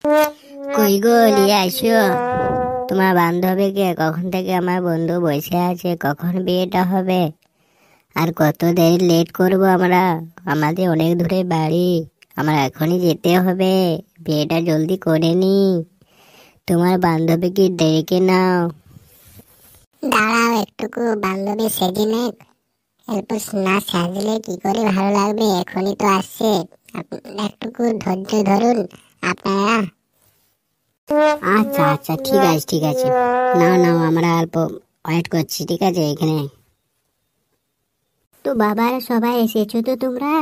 কই গো, নিয়ে আইসো তোমার বান্ধবীকে। কখন থেকে আমার বন্ধু বসে আছে, কখন বিয়েটা হবে? আর কত দেরি লেট করব আমরা? আমাদের অনেক দূরে বাড়ি, আমার এখনই যেতে হবে। বিয়েটা জলদি করে নি। তোমার বান্ধবীকে ডেকে নাও। দাঁড়াও একটুকু, বান্ধবী সেজে নেক। অল্প না সাজলে কি করে ভালো লাগবে? এখনই তো আসছে, একটুকু ধৈর্য ধরুন আপনারা। আচ্ছা আচ্ছা, ঠিক আছে ঠিক আছে, নাও নাও, আমরা অল্প ওয়েট করছি, ঠিক আছে এখানে। তো বাবারা সবাই এসেছো তো তোমরা?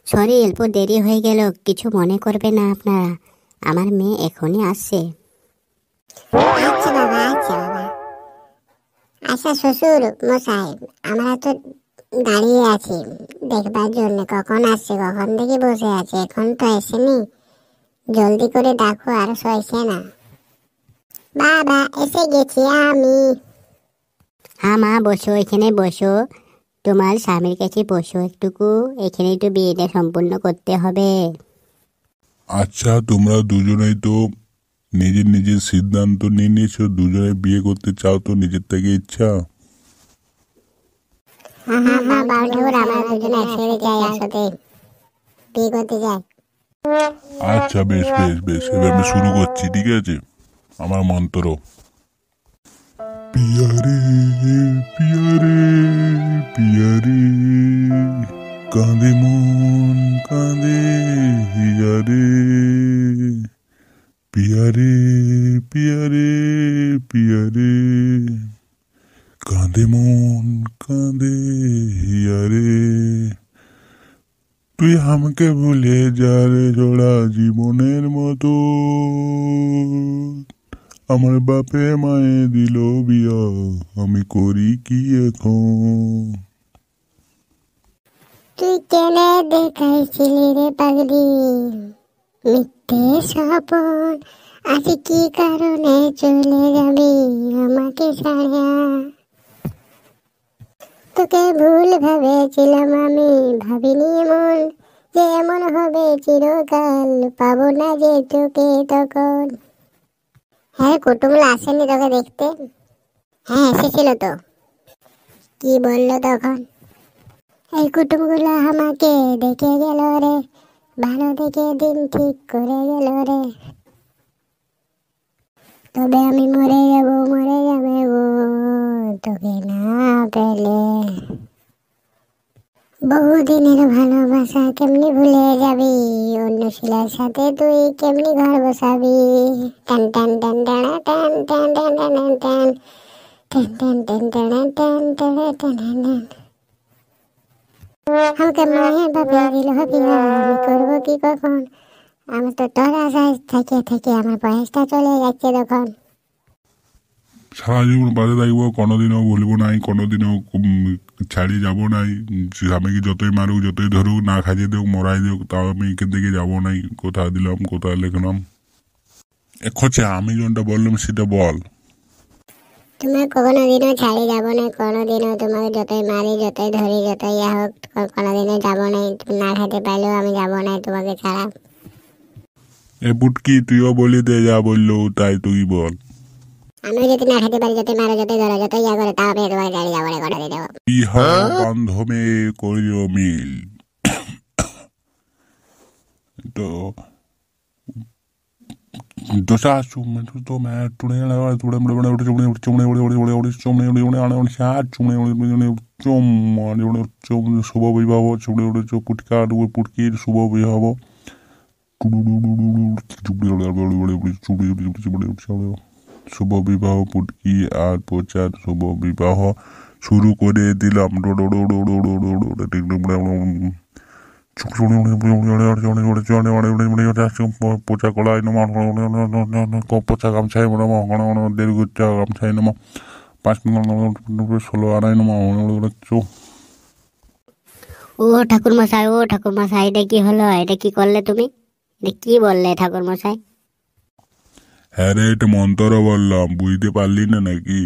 সরি, অল্প দেরি হয়ে গেল, কিছু মনে করবে না আপনারা। আমার মেয়ে এখনই আসছে। আচ্ছা বাবা, আচ্ছা বাবা। আচ্ছা শ্বশুর মশাই, আমরা তো দাঁড়িয়ে আছি দেখবার জন্য, কখন আসছে, কখন থেকে বসে আছে, এখন তো এসেনি। জলদি করে দেখো, আর সইছে না। বাবা এসে গেছি আমি। হ্যাঁ মা, বসো, এখানে বসো। তোমার স্বামীর কাছে বসো একটুকু, এখানে একটু বিয়েটা সম্পূর্ণ করতে হবে। আচ্ছা, তোমরা দুজনেই তো নিজের নিজের সিদ্ধান্ত নিয়ে নিয়েছো, দুজনে বিয়ে করতে চাও তো নিজের থেকে ইচ্ছা। হ্যাঁ হ্যাঁ বাবা, ঠাকুর আমরা দুজনে একসাথে যাই, একসাথে বিয়ে করতে যাই। আচ্ছা বেশ বেশ বেশ, এবার আমি শুরু করছি, ঠিক আছে? আমার মন্ত্র। পিয়ারে পিয়ারে পিয়ারে, কাঁদে মন কাঁদে হিয়ারে। পিয়ারে পিয়ারে পিয়ারে, কাঁদে মন কাঁদে হিয়ারে। তুই আমাকে ভুলে যা রে জোড়া জীবনের মতো, আমার বাপে মায়ে দিল বিয়া, আমি করি কি এখন? তুই কেনে দেখাইছিলি রে পাগলি মিথ্যে স্বপন, আজ কি কারণে চলে যাবি আমাকে ছাড়া? তোকে ভুল ভেবেছিলাম আমি, ভাবিনি এমন যে এমন হবে চিরকাল, পাবো না যে তোকে তখন। হ্যাঁ, কুটুমলা আসেনি তোকে দেখতে? হ্যাঁ এসেছিল তো। কি বললো তখন? এই কুটুমগুলো আমাকে দেখে গেল রে, ভালো দেখে দিন ঠিক করে গেল রে, তবে আমি মরে যাবো, মরে যাবে গো তোকে না পেলে। বহুদিনের ভালোবাসা কেমনি ভুলে যাবি, অন্য শিলার সাথে তুই কেমনি ঘর বসাবি। টান টান টান টানা টান টান টান টান টান টান টান টান টানা টান টানা টান টান। আমাকে মায়ের বাপে দিল বিয়া, আমি করবো কি কখন? আমি তো তোর আশায় থেকে থেকে আমার বয়সটা চলে যাচ্ছে তখন। সারা জীবন বাজে থাকবো, কোনোদিনও ভুলবো নাই, কোনোদিনও ছাড়িয়ে যাবো নাই। স্বামীকে যতই মারুক, যতই ধরুক, না খাইয়ে দেউক, মরাই দেউক, তাও আমি এখান থেকে যাবো নাই। কোথায় দিলাম, কোথায় লিখলাম? খোঁচা, আমি যেটা বললাম সেটা বল। তোমার কোনোদিনও ছাড়িয়ে যাবো না, কোনোদিনও তোমাকে যতই মারি, যতই ধরি, যতই ইয়া হোক, কোনোদিনও যাবো না। তুমি না খেতে পারলেও আমি যাবো না তোমাকে ছাড়া। এ বুটকি, তুইও বলি দে, যা বললো তাই তুই বল। আমি যদি না খেতে পারি, যতই মারো, যতই ধরো, যতই ইয়া করে, তাও আমি তোমাকে ছাড়িয়ে যাবো না কোনোদিনও। ইহা বান্ধবে করিও মিল। তো দোসা চুমে তো মে টুনে লাগা টুনে বড় বড় চুমে চুমে বড় বড় বড় বড় চুমে বড় আনা সা চুমে চুম মানে বড় চুম শুভ বিবাহ চুমে বড় চুম পুটকা পুটকির শুভ বিবাহ শুভ বিবাহ পুটকি আর প্রচার শুভ বিবাহ শুরু করে দিলাম। পোচা কলাই নমা, পোচা গামছাই দেড় গুচ্ছা গামছাই নমা, 5 16 আড়াই নমা। ও ঠাকুর মশাই, ও ঠাকুর মশাই, এটা কি হলো? এটা কি করলে তুমি? এটা কি বললে ঠাকুর মশাই? হ্যাঁ রে, এটা মন্তর বললাম, বুঝতে পারলি না নাকি?